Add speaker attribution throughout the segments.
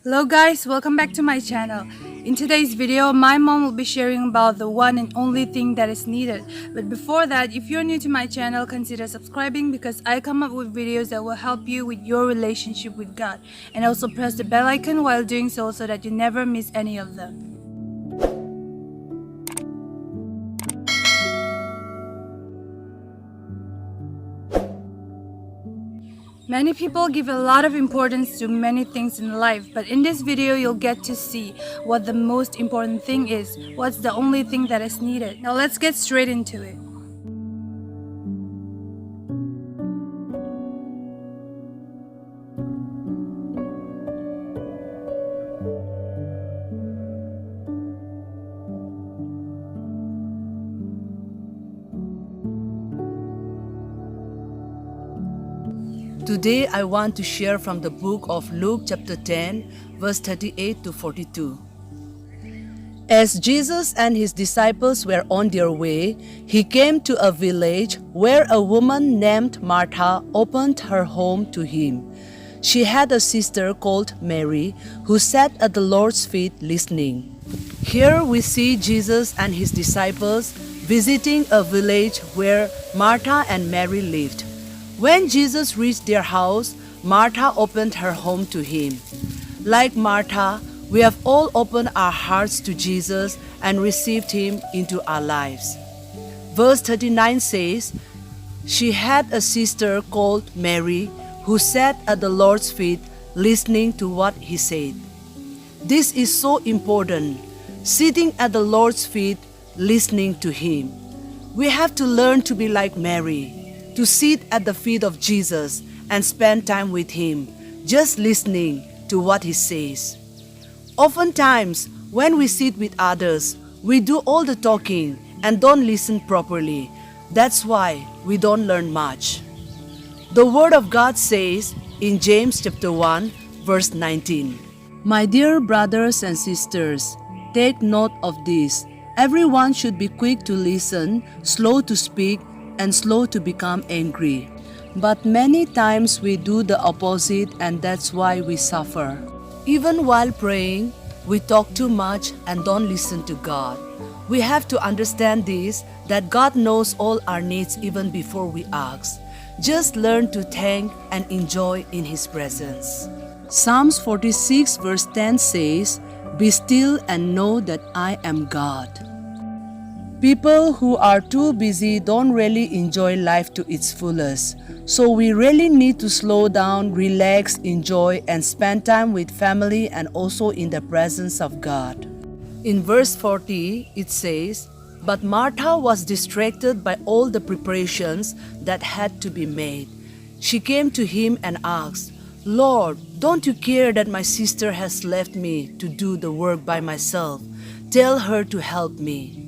Speaker 1: Hello guys, welcome back to my channel. In today's video, my mom will be sharing about the one and only thing that is needed. But before that, if you're new to my channel, consider subscribing because I come up with videos that will help you with your relationship with God. And also press the bell icon while doing so that you never miss any of them. Many people give a lot of importance to many things in life, but in this video you'll get to see what the most important thing is, what's the only thing that is needed. Now let's get straight into it.
Speaker 2: Today I want to share from the book of Luke chapter 10 verse 38 to 42. As Jesus and his disciples were on their way, he came to a village where a woman named Martha opened her home to him. She had a sister called Mary who sat at the Lord's feet listening. Here we see Jesus and his disciples visiting a village where Martha and Mary lived. When Jesus reached their house, Martha opened her home to him. Like Martha, we have all opened our hearts to Jesus and received him into our lives. Verse 39 says, she had a sister called Mary who sat at the Lord's feet listening to what he said. This is so important, sitting at the Lord's feet listening to him. We have to learn to be like Mary, to sit at the feet of Jesus and spend time with him, just listening to what he says. Oftentimes, when we sit with others, we do all the talking and don't listen properly. That's why we don't learn much. The Word of God says in James chapter 1, verse 19, my dear brothers and sisters, take note of this. Everyone should be quick to listen, slow to speak, and slow to become angry. But many times we do the opposite, and that's why we suffer. Even while praying, we talk too much and don't listen to God. We have to understand this, that God knows all our needs even before we ask. Just learn to thank and enjoy in his presence. Psalms 46 verse 10 says, be still and know that I am God. People who are too busy don't really enjoy life to its fullest. So we really need to slow down, relax, enjoy, and spend time with family and also in the presence of God. In verse 40, it says, but Martha was distracted by all the preparations that had to be made. She came to him and asked, Lord, don't you care that my sister has left me to do the work by myself? Tell her to help me.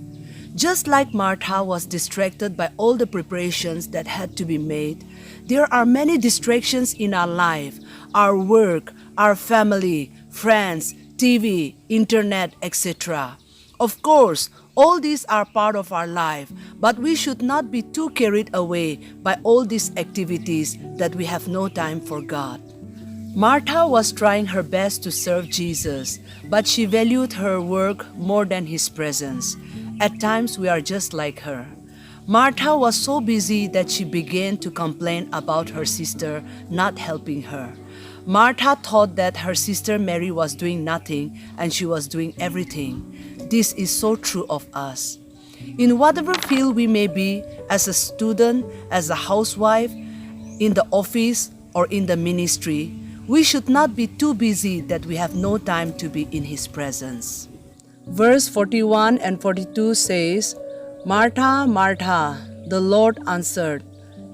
Speaker 2: Just like Martha was distracted by all the preparations that had to be made, there are many distractions in our life, our work, our family, friends, TV, internet, etc. Of course, all these are part of our life, but we should not be too carried away by all these activities that we have no time for God. Martha was trying her best to serve Jesus, but she valued her work more than his presence. At times, we are just like her. Martha was so busy that she began to complain about her sister not helping her. Martha thought that her sister Mary was doing nothing and she was doing everything. This is so true of us. In whatever field we may be, as a student, as a housewife, in the office, or in the ministry, we should not be too busy that we have no time to be in his presence. Verse 41 and 42 says, Martha, Martha, the Lord answered,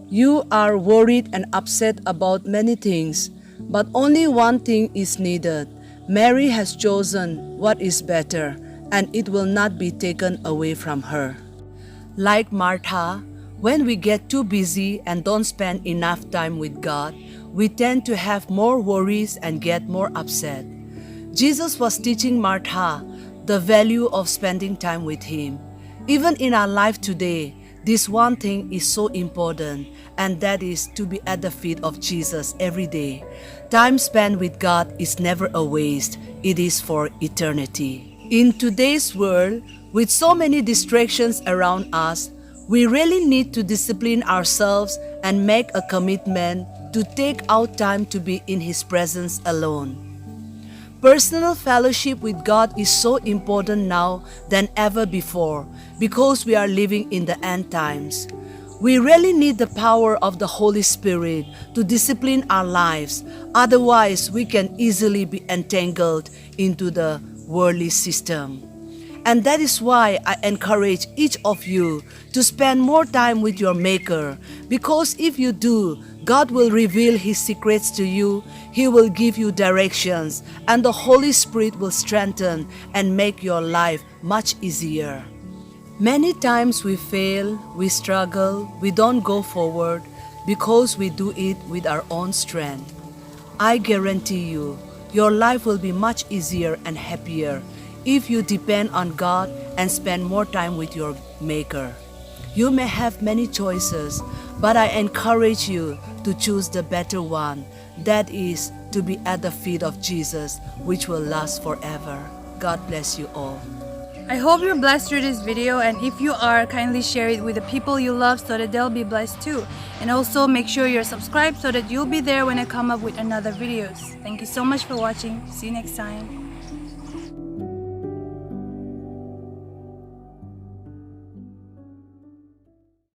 Speaker 2: you are worried and upset about many things, but only one thing is needed. Mary has chosen what is better, and it will not be taken away from her. Like Martha, when we get too busy and don't spend enough time with God, we tend to have more worries and get more upset. Jesus was teaching Martha the value of spending time with him. Even in our life today, this one thing is so important, and that is to be at the feet of Jesus every day. Time spent with God is never a waste, it is for eternity. In today's world, with so many distractions around us, we really need to discipline ourselves and make a commitment to take out time to be in His presence alone. Personal fellowship with God is so important now than ever before because we are living in the end times. We really need the power of the Holy Spirit to discipline our lives, otherwise we can easily be entangled into the worldly system. And that is why I encourage each of you to spend more time with your Maker, because if you do, God will reveal His secrets to you, He will give you directions, and the Holy Spirit will strengthen and make your life much easier. Many times we fail, we struggle, we don't go forward because we do it with our own strength. I guarantee you, your life will be much easier and happier if you depend on God and spend more time with your Maker. You may have many choices, but I encourage you to choose the better one, that is, to be at the feet of Jesus, which will last forever. God bless you all.
Speaker 1: I hope you're blessed through this video, and if you are, kindly share it with the people you love so that they'll be blessed too. And also make sure you're subscribed so that you'll be there when I come up with another videos. Thank you so much for watching. See you next time.